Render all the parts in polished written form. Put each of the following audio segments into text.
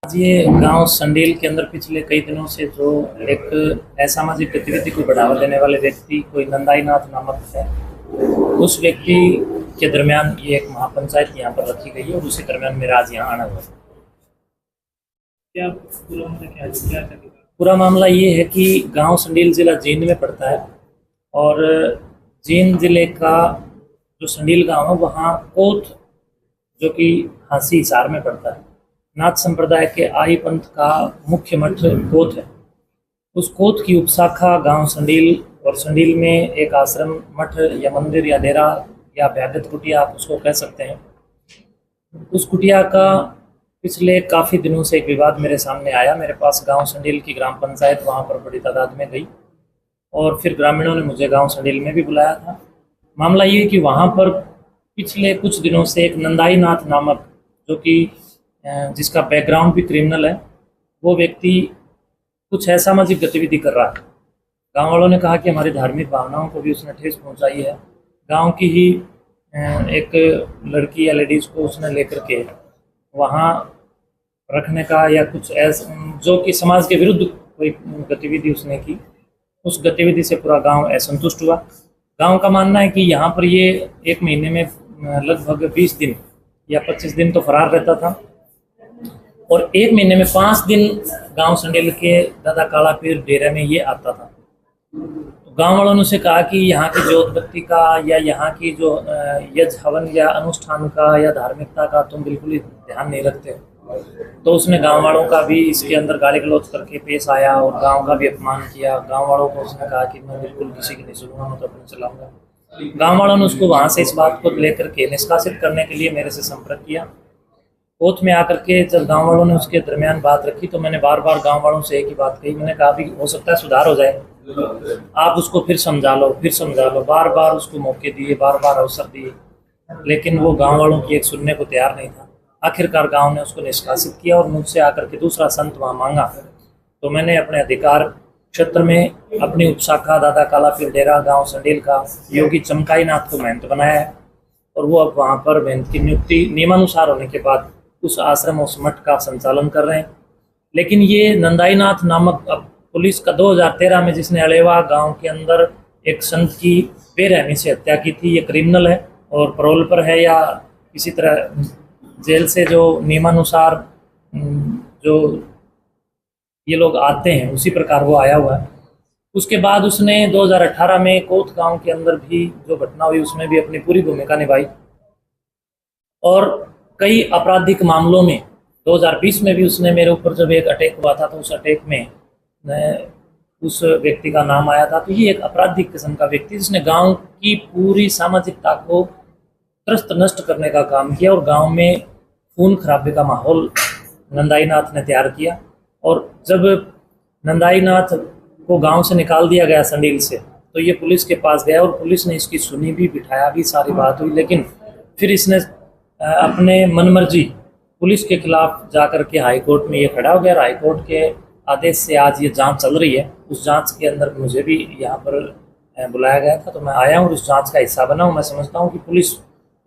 आज ये गांव संडील के अंदर पिछले कई दिनों से जो एक असामाजिक गतिविधि को बढ़ावा देने वाले व्यक्ति कोई नंदाई नाथ नामक है, उस व्यक्ति के दरमियान ये एक महापंचायत यहाँ पर रखी गई है और उसी दरमियान मेरा आज यहाँ आना हुआ है। क्या पूरा मामला क्या है? क्या था? पूरा मामला ये है कि गांव संडील जिला जींद में पड़ता है और जींद जिले का जो संडील गांव है वहाँ कोत जो कि हांसी हिसार में पड़ता है, नाथ संप्रदाय के आई पंथ का मुख्य मठ कोत है। उस कोत की उपशाखा गांव संडील और संडील में एक आश्रम मठ या मंदिर या डेरा या भ्यागत कुटिया आप उसको कह सकते हैं। उस कुटिया का पिछले काफ़ी दिनों से एक विवाद मेरे सामने आया। मेरे पास गांव संडील की ग्राम पंचायत वहां पर बड़ी तादाद में गई और फिर ग्रामीणों ने मुझे गांव संडील में भी बुलाया था। मामला ये कि वहां पर पिछले कुछ दिनों से एक नंदाई नाथ नामक जो कि जिसका बैकग्राउंड भी क्रिमिनल है, वो व्यक्ति कुछ असामाजिक गतिविधि कर रहा है। गांव वालों ने कहा कि हमारी धार्मिक भावनाओं को भी उसने ठेस पहुंचाई है। गांव की ही एक लड़की या लेडीज़ को उसने लेकर के वहाँ रखने का या कुछ ऐसा जो कि समाज के विरुद्ध कोई गतिविधि उसने की, उस गतिविधि से पूरा गांव असंतुष्ट हुआ। गांव का मानना है कि यहाँ पर ये एक महीने में लगभग 20 दिन या 25 दिन तो फरार रहता था और एक महीने में 5 दिन गांव संडील के दादा काला पीर डेरे में ये आता था। तो गांव वालों ने उसे कहा कि यहाँ की ज्योतबत्ती का या यहाँ की जो यज्ञ हवन या अनुष्ठान का या धार्मिकता का तुम बिल्कुल ही ध्यान नहीं रखते हो। तो उसने गांव वालों का भी इसके अंदर गाली गलौज करके पेश आया और गांव का भी अपमान किया। गांव वालों को उसने कहा कि मैं बिल्कुल किसी की नहीं सुनूंगा, मैं तो अपने चलाऊंगा। गांव वालों ने उसको वहाँ से इस बात को लेकर के निष्कासित करने के लिए मेरे से संपर्क किया। कोर्ट में आकर के जब गांव वालों ने उसके दरमियान बात रखी तो मैंने बार बार गांव वालों से एक ही बात कही। मैंने कहा भी हो सकता है सुधार हो जाए, आप उसको फिर समझा लो। बार बार उसको मौके दिए, बार बार अवसर दिए, लेकिन वो गांव वालों की एक सुनने को तैयार नहीं था। आखिरकार गांव ने उसको निष्कासित किया और मुझसे आकर के दूसरा संत वहाँ मांगा। तो मैंने अपने अधिकार क्षेत्र में अपनी उपशाखा दादा काला पीर डेरा गाँव संडील का योगी चमकाई नाथ को महंत बनाया है और वो अब वहाँ पर महंत की नियुक्ति नियमानुसार होने के बाद उस आश्रम उस मठ का संचालन कर रहे हैं। लेकिन ये नंदाई नाथ नामक अब पुलिस का 2013 में जिसने अलेवा गांव के अंदर एक संत की बेरहमी से हत्या की थी, ये क्रिमिनल है और पैरोल पर है या किसी तरह जेल से जो नियमानुसार जो ये लोग आते हैं उसी प्रकार वो आया हुआ है। उसके बाद उसने 2018 में कोत गांव के अंदर भी जो घटना हुई उसमें भी अपनी पूरी भूमिका निभाई और कई आपराधिक मामलों में 2020 में भी उसने मेरे ऊपर जब एक अटैक हुआ था तो उस अटैक में उस व्यक्ति का नाम आया था। तो ये एक आपराधिक किस्म का व्यक्ति जिसने गांव की पूरी सामाजिकता को त्रस्त नष्ट करने का काम किया और गांव में खून खराबे का माहौल नंदाई नाथ ने तैयार किया। और जब नंदाई नाथ को गांव से निकाल दिया गया संडील से तो ये पुलिस के पास गया और पुलिस ने इसकी सुनी भी, बिठाया भी, सारी बात हुई। लेकिन फिर इसने अपने मनमर्जी पुलिस के खिलाफ जाकर के हाई कोर्ट में ये खड़ा हो गया। हाई कोर्ट के आदेश से आज ये जांच चल रही है। उस जांच के अंदर मुझे भी यहाँ पर बुलाया गया था तो मैं आया हूँ, उस जांच का हिस्सा बना हूँ। मैं समझता हूँ कि पुलिस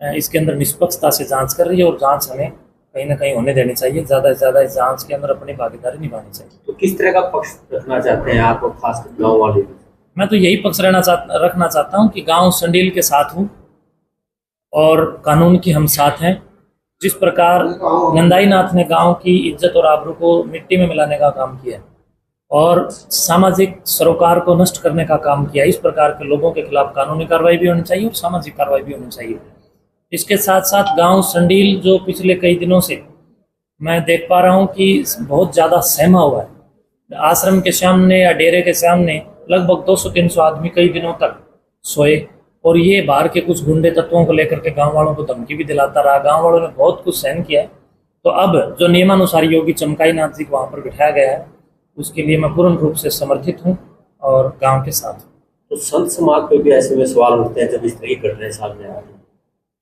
इसके अंदर निष्पक्षता से जांच कर रही है और जांच हमें कहीं ना कहीं होने देनी चाहिए। ज़्यादा से ज़्यादा इस जांच के अंदर अपनी भागीदारी निभानी चाहिए। तो किस तरह का पक्ष रखना चाहते हैं आप, खासकर गाँव वाले? मैं तो यही पक्ष रखना चाहता हूँ कि गाँव संडील के साथ हूँ और कानून की हम साथ हैं। जिस प्रकार नंदाई नाथ ने गांव की इज्जत और आबरू को मिट्टी में मिलाने का काम किया और सामाजिक सरोकार को नष्ट करने का काम किया, इस प्रकार के लोगों के खिलाफ कानूनी कार्रवाई भी होनी चाहिए और सामाजिक कार्रवाई भी होनी चाहिए। इसके साथ साथ गांव संडील जो पिछले कई दिनों से मैं देख पा रहा हूं कि बहुत ज़्यादा सहमा हुआ है। आश्रम के सामने या डेरे के सामने लगभग 200-300 आदमी कई दिनों तक सोए और ये बाहर के कुछ गुंडे तत्वों को लेकर के गांव वालों को धमकी भी दिलाता रहा। गांव वालों ने बहुत कुछ सहन किया है। तो अब जो नियमानुसार योगी चमकाई नाथ जी को वहाँ पर बिठाया गया है उसके लिए मैं पूर्ण रूप से समर्थित हूँ और गांव के साथ हूँ। तो संत समाज पे भी ऐसे में सवाल उठते हैं जब इस तरह की घटनाएं सामने आती हैं,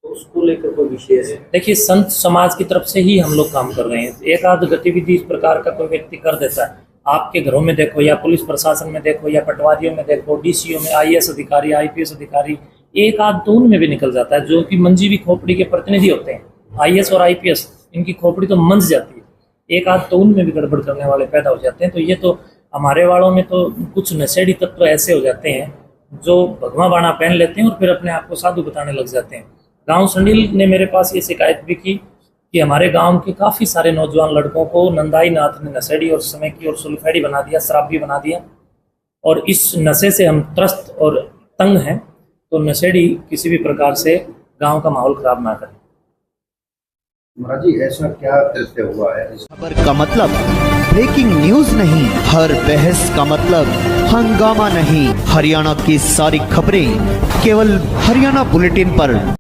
तो उसको लेकर कोई विशेष? देखिए, संत समाज की तरफ से ही हम लोग काम कर रहे हैं। एक आध गतिविधि इस प्रकार का कोई व्यक्ति कर देता है, आपके घरों में देखो या पुलिस प्रशासन में देखो या पटवारियों में देखो, डीसीओ में, आईएएस अधिकारी, आईपीएस अधिकारी, एक आध तो उनमें भी निकल जाता है जो कि मंजीवी खोपड़ी के प्रतिनिधि होते हैं। आईएएस और आईपीएस इनकी खोपड़ी तो मंज जाती है। एक आध तो उनमें भी गड़बड़ करने वाले पैदा हो जाते हैं। तो ये तो हमारे वालों में तो कुछ नशेड़ी तत्व तो ऐसे हो जाते हैं जो भगवा बाणा पहन लेते हैं और फिर अपने आप को साधु बताने लग जाते हैं। गांव संडील ने मेरे पास ये शिकायत भी की कि हमारे गांव के काफ़ी सारे नौजवान लड़कों को नंदाई नाथ ने नशेड़ी और समय की और सुल्फेड़ी बना दिया, शराबी बना दिया। और इस नशे से हम त्रस्त और तंग हैं। तो नशेड़ी किसी भी प्रकार से गांव का माहौल खराब ना करें। महाराज जी, ऐसा क्या कृत्य हुआ है? खबर का मतलब ब्रेकिंग न्यूज नहीं, हर बहस का मतलब हंगामा नहीं। हरियाणा की सारी खबरें केवल हरियाणा बुलेटिन पर।